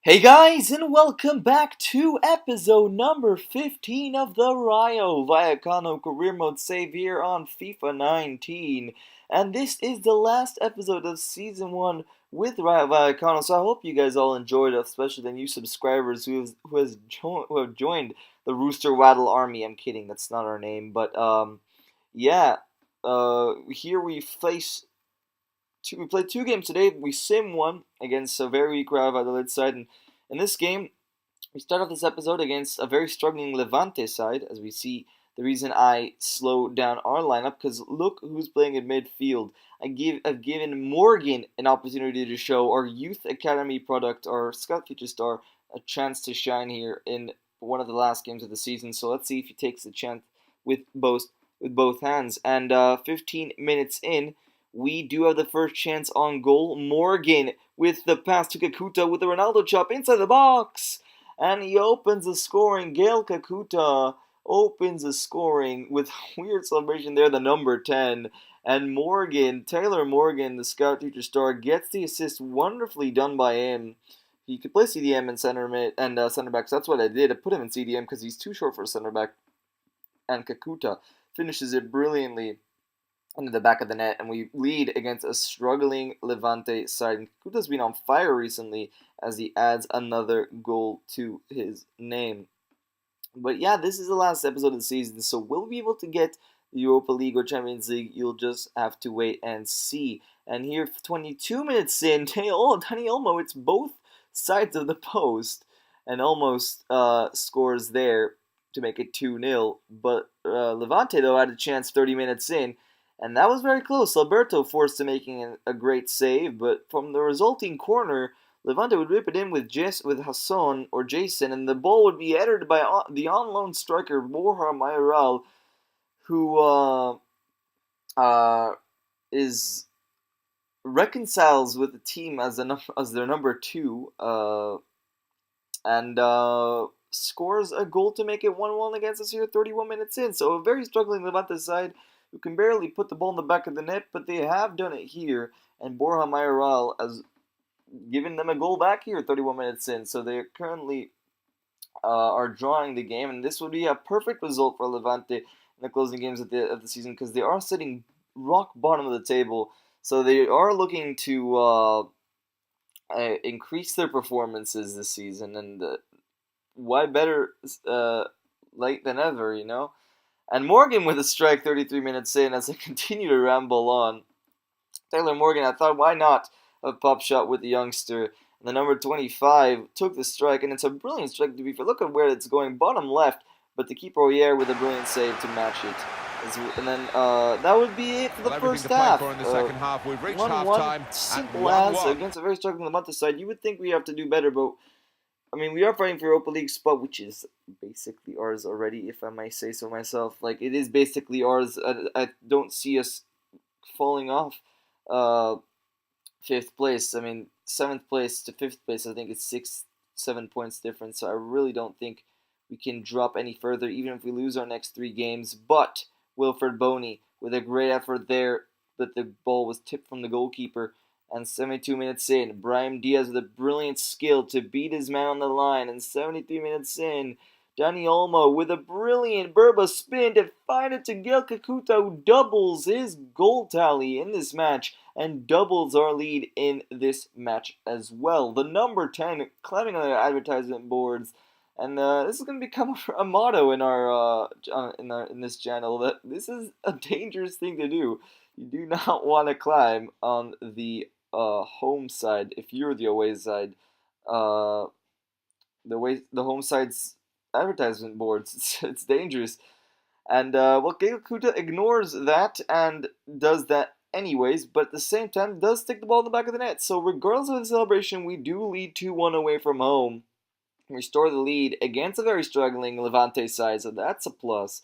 Hey guys, and welcome back to episode number 15 of the Rayo Vallecano career mode save here on FIFA 19. And this is the last episode of season 1 with Rayo Vallecano, so I hope you guys all enjoyed it, especially the new subscribers who have joined the Rooster Waddle Army. I'm kidding, that's not our name, but yeah, here we played two games today. We sim one against a very weak Real Valladolid side, and in this game, we start off this episode against a very struggling Levante side, as we see the reason I slowed down our lineup, because look who's playing in midfield. I've given Morgan an opportunity to show our youth academy product, our Scout Future Star, a chance to shine here in one of the last games of the season. So let's see if he takes the chance with both hands. And 15 minutes in, we do have the first chance on goal. Morgan with the pass to Kakuta with the Ronaldo chop inside the box. And he opens the scoring. Gail Kakuta opens the scoring with weird celebration there, the number 10. And Taylor Morgan, the Scout Future Star, gets the assist. Wonderfully done by him. He could play CDM and center back, so that's what I did. I put him in CDM because he's too short for a center back. And Kakuta finishes it brilliantly into the back of the net, and we lead against a struggling Levante side. And Kakuta's been on fire recently as he adds another goal to his name. But yeah, this is the last episode of the season, so will we be able to get the Europa League or Champions League? You'll just have to wait and see. And here, 22 minutes in, Dani Olmo, it's both sides of the post, and almost scores there to make it 2-0. But Levante, though, had a chance 30 minutes in, and that was very close. Alberto forced to making a great save, but from the resulting corner, Levante would rip it in with Hassan or Jason, and the ball would be headed by the on-loan striker Borja Mayoral, who is reconciles with the team as their number 2, and scores a goal to make it 1-1 against us here 31 minutes in. So a very struggling Levante side who can barely put the ball in the back of the net, but they have done it here, and Borja Mayoral has given them a goal back here 31 minutes in. So they currently are drawing the game, and this would be a perfect result for Levante in the closing games of the season, because they are sitting rock bottom of the table. So they are looking to increase their performances this season, and why better late than ever, you know? And Morgan with a strike 33 minutes in as they continue to ramble on. Taylor Morgan, I thought, why not a pop shot with the youngster? And the number 25 took the strike, and it's a brilliant strike to be fair. Look at where it's going, bottom left, but the keeper Oyer with a brilliant save to match it. And then that would be it for the first half. In the second half. We've reached 1-1, simple as against a very struggling Levante side. You would think we have to do better, but I mean, we are fighting for Europa League spot, which is basically ours already, if I may say so myself. Like, it is basically ours. I don't see us falling off 5th place. I mean, 7th place to 5th place, I think it's 6-7 points difference. So I really don't think we can drop any further, even if we lose our next 3 games. But Wilfred Boney, with a great effort there, but the ball was tipped from the goalkeeper. And 72 minutes in, Brahim Diaz with a brilliant skill to beat his man on the line. And 73 minutes in, Dani Olmo with a brilliant Berba spin to find it to Gil Kakuta, who doubles his goal tally in this match and doubles our lead in this match as well. The number 10 climbing on the advertisement boards. And this is going to become a motto in our in this channel, that this is a dangerous thing to do. You do not want to climb on the home side if you're the away side. The home side's advertisement boards. It's dangerous. And Gail Kuta ignores that and does that anyways, but at the same time does stick the ball in the back of the net. So regardless of the celebration, we do lead 2-1 away from home. Restore the lead against a very struggling Levante side, so that's a plus.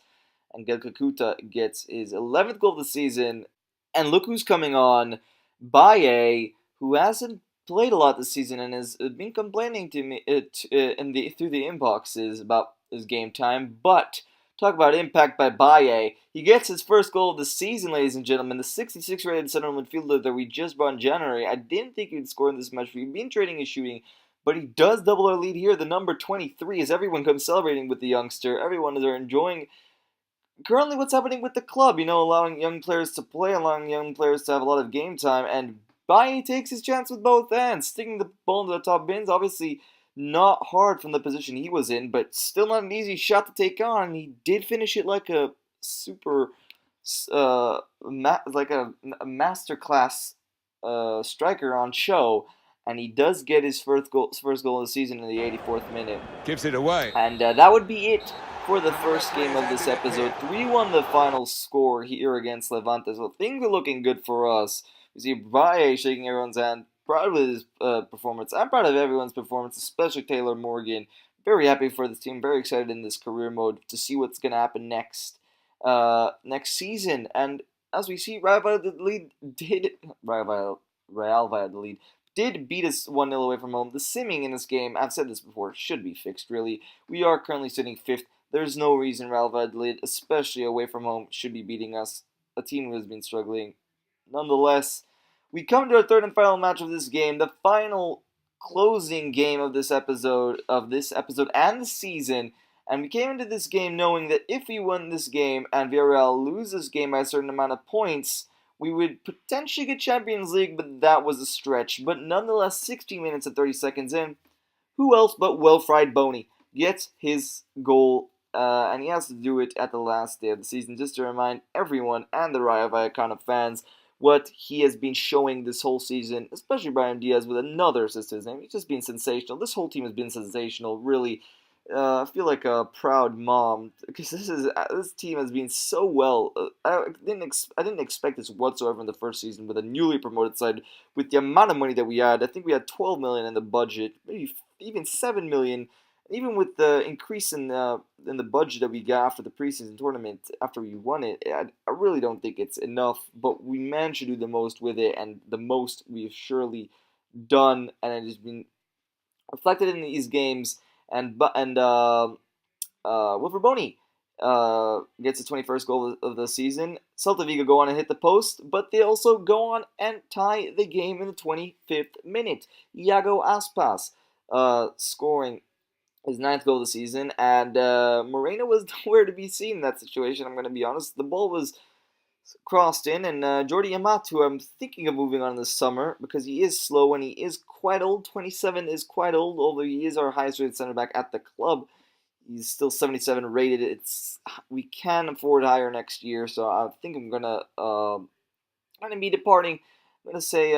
And Gil Kakuta gets his 11th goal of the season. And look who's coming on, Baye, who hasn't played a lot this season and has been complaining to me through the inboxes about his game time. But talk about impact by Baye. He gets his first goal of the season, ladies and gentlemen. The 66 rated center midfielder that we just brought in January. I didn't think he'd score in this match. We've been trading his shooting, but he does double our lead here. The number 23, as everyone comes celebrating with the youngster. Everyone is enjoying currently what's happening with the club. Allowing young players to play, allowing young players to have a lot of game time, and Baye takes his chance with both hands, sticking the ball into the top bins. Obviously, not hard from the position he was in, but still not an easy shot to take on. He did finish it like a super, like a masterclass striker on show, and he does get his first goal of the season in the 84th minute. Gives it away. And that would be it for the first game of this episode. 3-1 the final score here against Levante, so things are looking good for us. We see Baye shaking everyone's hand, proud of his performance. I'm proud of everyone's performance, especially Taylor Morgan. Very happy for the team, very excited in this career mode to see what's going to happen next season. And as we see, Real Valladolid did beat us 1-0 away from home. The simming in this game, I've said this before, should be fixed, really. We are currently sitting 5th. There's no reason Real Valladolid, especially away from home, should be beating us, a team who has been struggling. Nonetheless, we come to our third and final match of this game, the final closing game of this episode and the season. And we came into this game knowing that if we win this game and Villarreal lose this game by a certain amount of points, we would potentially get Champions League, but that was a stretch. But nonetheless, 60 minutes and 30 seconds in, who else but Well-Fried Boney gets his goal, and he has to do it at the last day of the season, just to remind everyone and the Rayo Vallecano fans what he has been showing this whole season, especially Brahim Diaz with another assist to his name. He's just been sensational. This whole team has been sensational, really. I feel like a proud mom because this team has been so well. I didn't expect this whatsoever in the first season with a newly promoted side. With the amount of money that we had, I think we had 12 million in the budget, maybe even 7 million. Even with the increase in the budget that we got after the preseason tournament, after we won it, I really don't think it's enough. But we managed to do the most with it, and the most we've surely done, and it has been reflected in these games. And Wilfred Boney gets the 21st goal of the season. Celta de Vigo go on and hit the post, but they also go on and tie the game in the 25th minute. Iago Aspas scoring his 9th goal of the season, and Moreno was nowhere to be seen in that situation, I'm going to be honest. The ball was crossed in, and Jordi Amat, who I'm thinking of moving on this summer because he is slow and he is quite old. 27 is quite old, although he is our highest rated center back at the club. He's still 77 rated. We can afford higher next year, so I think I'm gonna be departing. I'm gonna say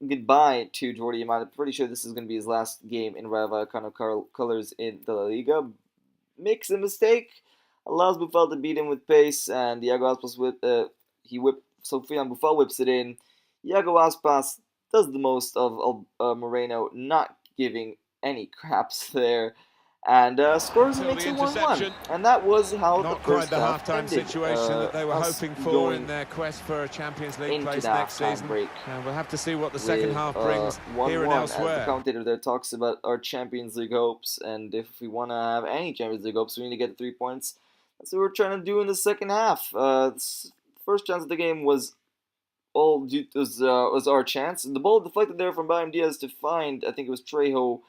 goodbye to Jordi Amat. I'm pretty sure this is gonna be his last game in Rayo Vallecano colors in the La Liga. Makes a mistake. Allows Buffal to beat him with pace, and Iago Aspas Sofian Buffal whips it in. Iago Aspas does the most of Moreno, not giving any craps there, and scores and makes it 1-1. And that was how Not the first quite the half half-time ended. situation that they were hoping for in their quest for a Champions League place next season. Break we'll have to see what the second half brings 1-1, here and elsewhere. As the commentator there talks about our Champions League hopes, and if we want to have any Champions League hopes, we need to get 3 points. That's what we're trying to do in the second half. First chance of the game was our chance. The ball deflected there from Brahim Diaz to find, I think it was Trejo,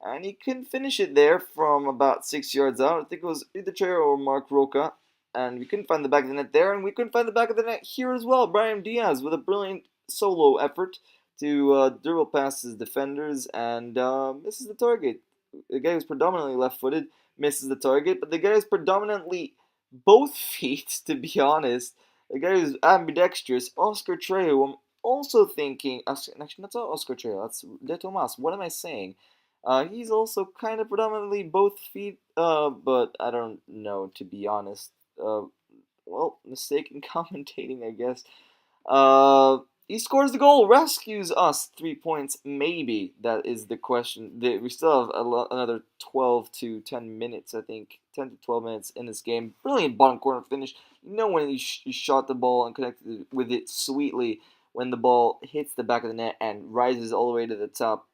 and he couldn't finish it there from about 6 yards out. I think it was either Trejo or Mark Roca, and we couldn't find the back of the net there, and we couldn't find the back of the net here as well. Brahim Diaz with a brilliant solo effort to dribble past his defenders and misses the target. The guy who's predominantly left-footed misses the target, but the guy who's predominantly both feet, to be honest, the guy who's ambidextrous, Oscar Trejo, I'm also thinking, actually that's not Oscar Trejo, that's De Tomas, what am I saying? He's also kind of predominantly both feet, but I don't know, to be honest. Well, mistaken commentating, I guess. He scores the goal, rescues us 3 points, maybe. That is the question. We still have another 12 to 10 minutes, I think. 10 to 12 minutes in this game. Brilliant bottom corner finish. You know when he shot the ball and connected with it sweetly when the ball hits the back of the net and rises all the way to the top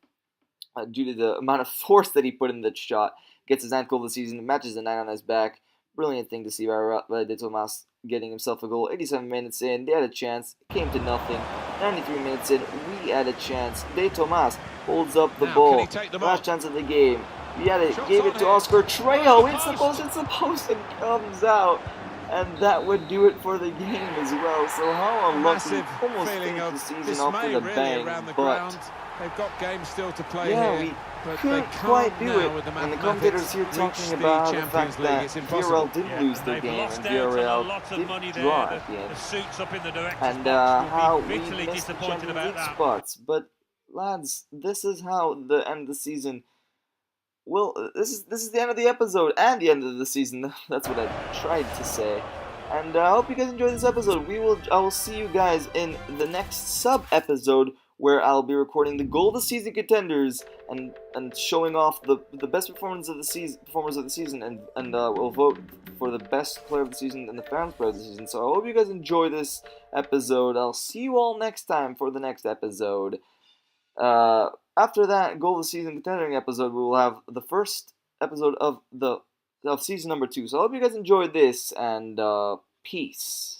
due to the amount of force that he put in that shot. Gets his 9th goal of the season, matches the 9 on his back. Brilliant thing to see by De Tomas getting himself a goal. 87 minutes in, they had a chance. It came to nothing. 93 minutes in, we had a chance. De Tomas holds up the Now, ball. can he take them Last on? chance of the game. Vieta Shots gave on it to here. Oscar Trejo. It's the post, and comes out. And that would do it for the game as well. So how unlucky, Massive almost feeling finished of the season dismay off with a really bang, around the but ground. They've got games still to play yeah, here, we but couldn't they quite can't do now it. with the And the mathematics commentators here reach talking the about the Champions fact League. that It's impossible. Villarreal did lose the game, and Villarreal did draw at the end. The suits up in the director's And box how will be we bitterly missed the disappointed Champions about League that. spots. But lads, this is how the end of the season. Well, this is the end of the episode and the end of the season. That's what I tried to say. And I hope you guys enjoyed this episode. I will see you guys in the next sub episode where I'll be recording the goal of the season contenders and showing off the best performers of the season and we'll vote for the best player of the season and the fans player of the season. So I hope you guys enjoy this episode. I'll see you all next time for the next episode. After that goal of the season contendering episode, we will have the first episode of season number 2. So I hope you guys enjoyed this, and peace.